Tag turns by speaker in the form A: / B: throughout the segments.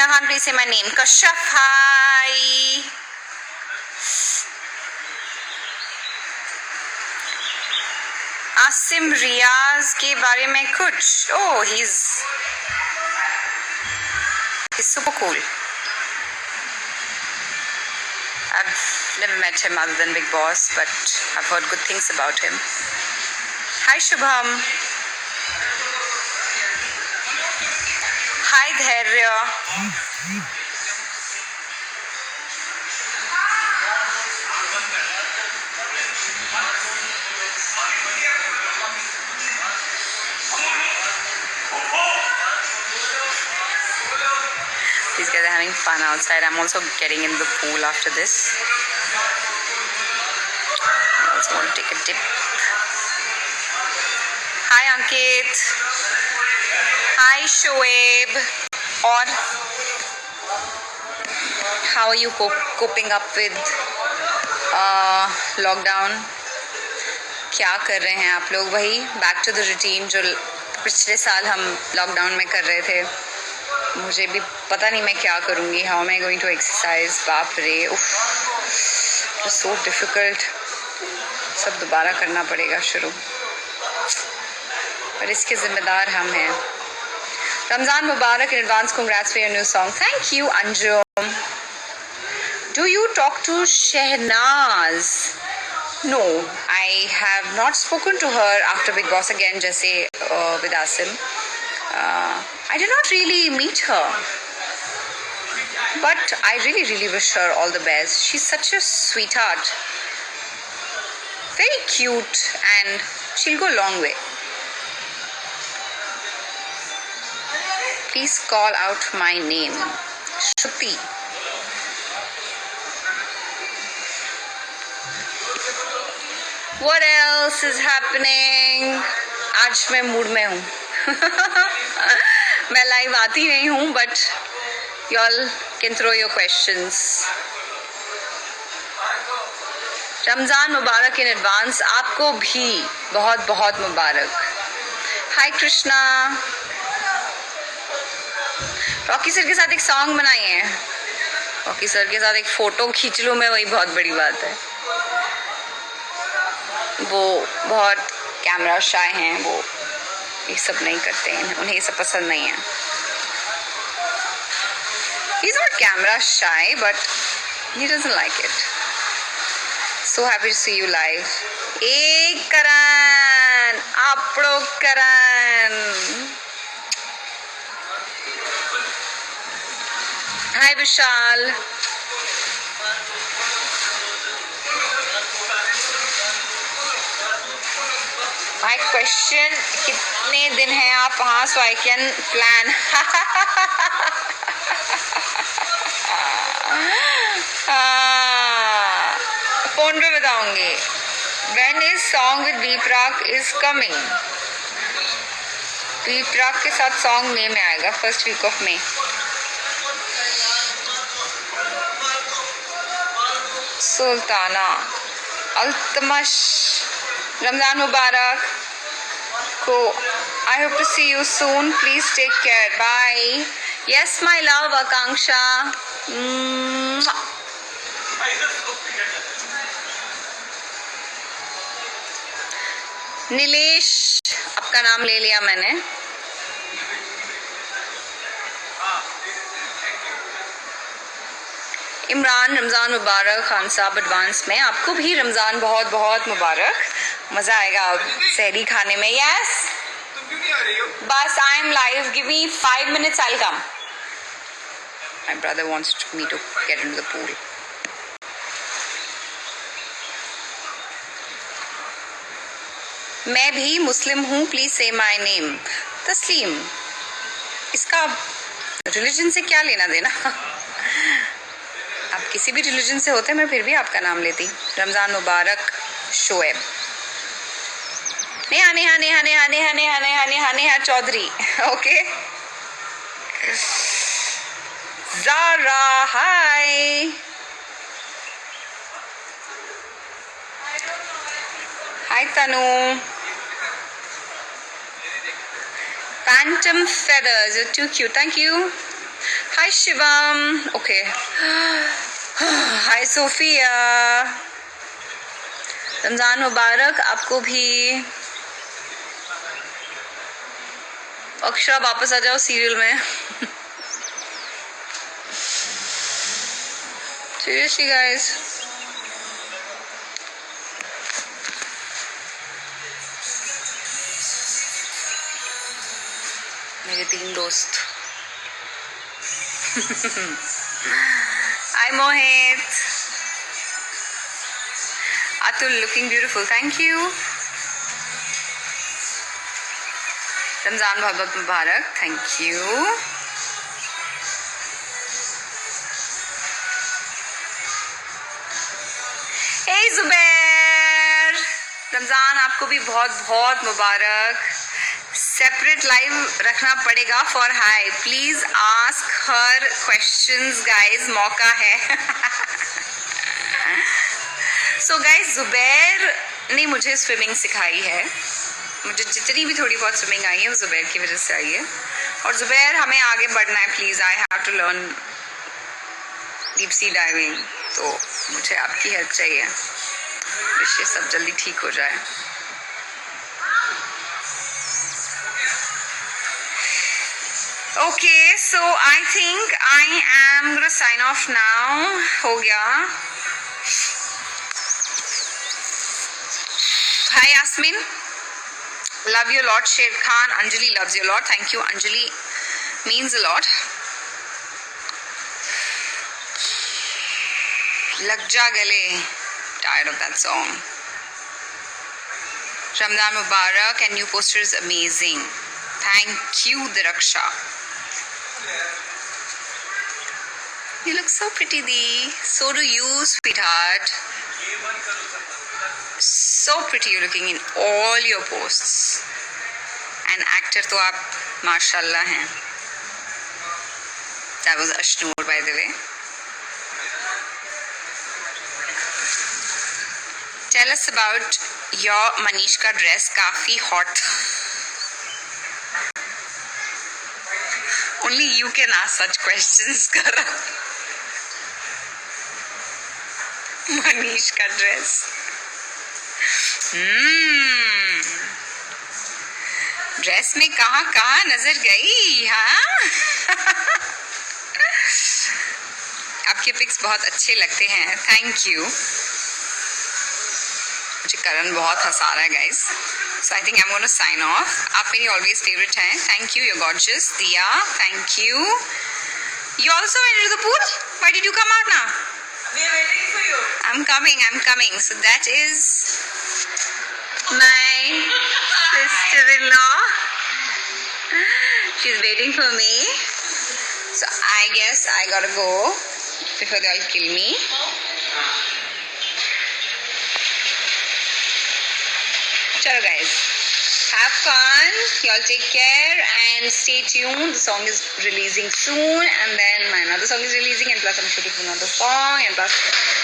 A: Amina Khan, please say my name. Kashyap, hi. Asim रियाज के बारे में कुछ? Oh, he's super cool. I've never met him other than Big Boss, but I've heard good things about him. Hi Shubham. Hi Dhairya. These guys are having fun outside. I'm also getting in the pool after this. I also want to take a dip. Hi Ankit. Hi Shoaib. Or how are you coping up with lockdown? क्या कर रहे हैं आप लोग? वही back to the routine जो पिछले साल हम लॉकडाउन में कर रहे थे. मुझे भी पता नहीं मैं क्या करूँगी. How am I going to exercise? बाप रे, उफ, सो डिफ़िकल्ट. सब दोबारा करना पड़ेगा शुरू, पर इसके ज़िम्मेदार हम हैं. रमज़ान मुबारक in advance. Congrats for your new song. Thank you Anjum. Do you talk to Shehnaz? No, I have not spoken to her after Big Boss again, जैसे with Asim. I did not really meet her, but I really wish her all the best. She's such a sweetheart, very cute, and she'll go a long way. Please call out my name. Shruti. What else is happening? आज मैं mood में हूँ. मैं live आती नहीं हूँ, but y'all can throw your questions. Ramzan Mubarak in advance. आपको भी बहुत बहुत मुबारक. Hi कृष्णा. रॉकी सर के साथ एक सॉन्ग बनाई है. रॉकी सर के साथ एक फ़ोटो खींच लूँ मैं, वही बहुत बड़ी बात है. वो बहुत कैमरा शाय हैं, वो ये सब नहीं करते हैं, उन्हें ये सब पसंद नहीं है. He's not camera shy, but he doesn't like it. So happy to see you live. एक करण, आपड़ो करण. Hi Vishal. My question, कितने दिन हैं आप वहाँ, so I can plan. Phone पे बताऊंगी. When is song with B Prak is coming? B Prak के साथ song मई में आएगा, first week of May. Sultana Altamash, Ramzan मुबारक को. I hope to see you soon. Please take care. Bye. Yes, my love, Akanksha. Nilesh, आपका नाम ले लिया मैंने. इमरान, रमज़ान मुबारक. खान साहब एडवांस में आपको भी रमज़ान बहुत बहुत मुबारक. मज़ा आएगा सहरी खाने में. यस, बस I am live. Give me 5 minutes, I'll come. My brother wants me to get into the pool. मैं भी मुस्लिम हूँ. प्लीज से माई नेम. तस्लीम. इसका रिलीजन से क्या लेना देना? आप किसी भी रिलीजन से होते, मैं फिर भी आपका नाम लेती. रमज़ान मुबारक Shoaib. Neha Neha Neha Neha Neha Neha Neha Neha Neha Chaudhary. Okay. Zara, hi. Hi Tanu. Phantom feathers, you're too cute. Thank you. Hi Shivam. Okay. Hi Sophia. Ramzan मुबारक आपको भी. अक्षरा वापस आ जाओ सीरियल में. Seriously guys. मेरे 3 दोस्त. Hi Mohit. Atul looking beautiful. Thank you. Ramzan बहुत बहुत मुबारक. Thank you. Hey Zubair. Ramzan आपको भी बहुत बहुत मुबारक. सेपरेट लाइव रखना पड़ेगा for high. Please ask her questions guys. मौका है. सो गाइस जुबैर ने मुझे स्विमिंग सिखाई है. मुझे जितनी भी थोड़ी बहुत स्विमिंग आई है वो जुबैर की वजह से आई है. और जुबैर हमें आगे बढ़ना है. Please I have to learn deep sea diving. तो मुझे आपकी हेल्प चाहिए. विश ये सब जल्दी ठीक हो जाए. Okay, so I think I am gonna sign off now. हो गया. Hi Yasmin. Love you a lot. Sher Khan. Anjali loves you a lot. Thank you. Anjali means a lot. Lag ja gale. Tired of that song. Ramadan Mubarak and new poster is amazing. Thank you, Diraksha. You look so pretty, Dee. So do you, sweetheart. So pretty you're looking in all your posts. And actor तो आप माशाल्लाह हैं. That was Ashnoor, by the way. Tell us about your Manishka dress. काफी hot. Only you can ask such questions, Kara. Manishka dress. Dress में कहाँ नजर गई. हाँ. आपके पिक्स बहुत अच्छे लगते हैं. Thank you. मुझे करण बहुत हंसा रहा है guys. So I think I'm going to sign off. आप मेरी always favorite हैं. Thank you. You're gorgeous. Diya, thank you. You also went to the pool? Why did you come out now?
B: We are waiting for you.
A: I'm coming. So that is my sister-in-law. She's waiting for me. So I guess I gotta go before they'll kill me. Chalo guys, have fun. Y'all take care and stay tuned. The song is releasing soon, and then my another song is releasing, and plus I'm shooting another song, and plus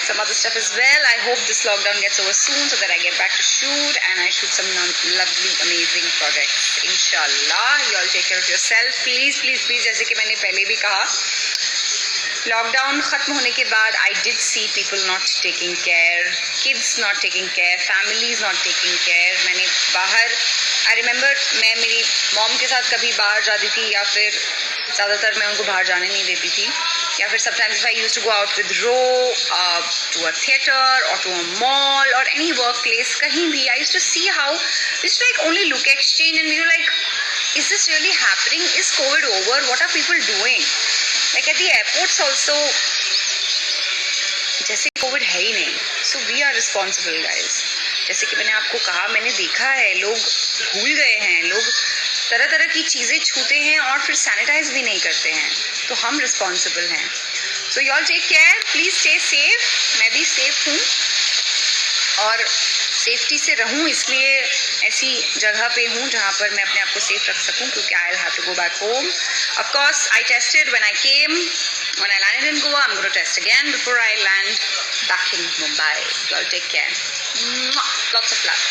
A: some other stuff as well. I hope this lockdown gets over soon so that I get back to shoot and I shoot some lovely, amazing projects. Inshallah. Y'all take care of yourself. Please, please, please. जैसे कि मैंने पहले भी कहा, lockdown खत्म होने के बाद I did see people not taking care, kids not taking care, families not taking care. मैंने बाहर, आई रिमेंबर मैं मेरी मॉम के साथ कभी बाहर जाती थी या फिर ज़्यादातर मैं उनको बाहर जाने नहीं देती थी, या फिर sometimes I used to go out with रो टू अ थिएटर और टू अ मॉल और एनी वर्क प्लेस, कहीं भी I used to see how it's like only look exchange and we were like, is this really happening? Is COVID over? What are people doing? Like at the airports also, जैसे Covid है ही नहीं. So we are responsible guys. जैसे कि मैंने आपको कहा, मैंने देखा है लोग भूल गए हैं, लोग तरह तरह की चीज़ें छूते हैं और फिर सैनिटाइज भी नहीं करते हैं. तो हम रिस्पॉन्सिबल हैं. So you all take care, please stay safe. मैं भी सेफ हूँ और सेफ्टी से रहूँ, इसलिए ऐसी जगह पे हूँ जहाँ पर मैं अपने आप को सेफ रख सकूँ, क्योंकि I will have to go back home. Of course I tested when I came, when I landed in Goa. I am going to test again before I land back in Mumbai. You all take care. Lots of love.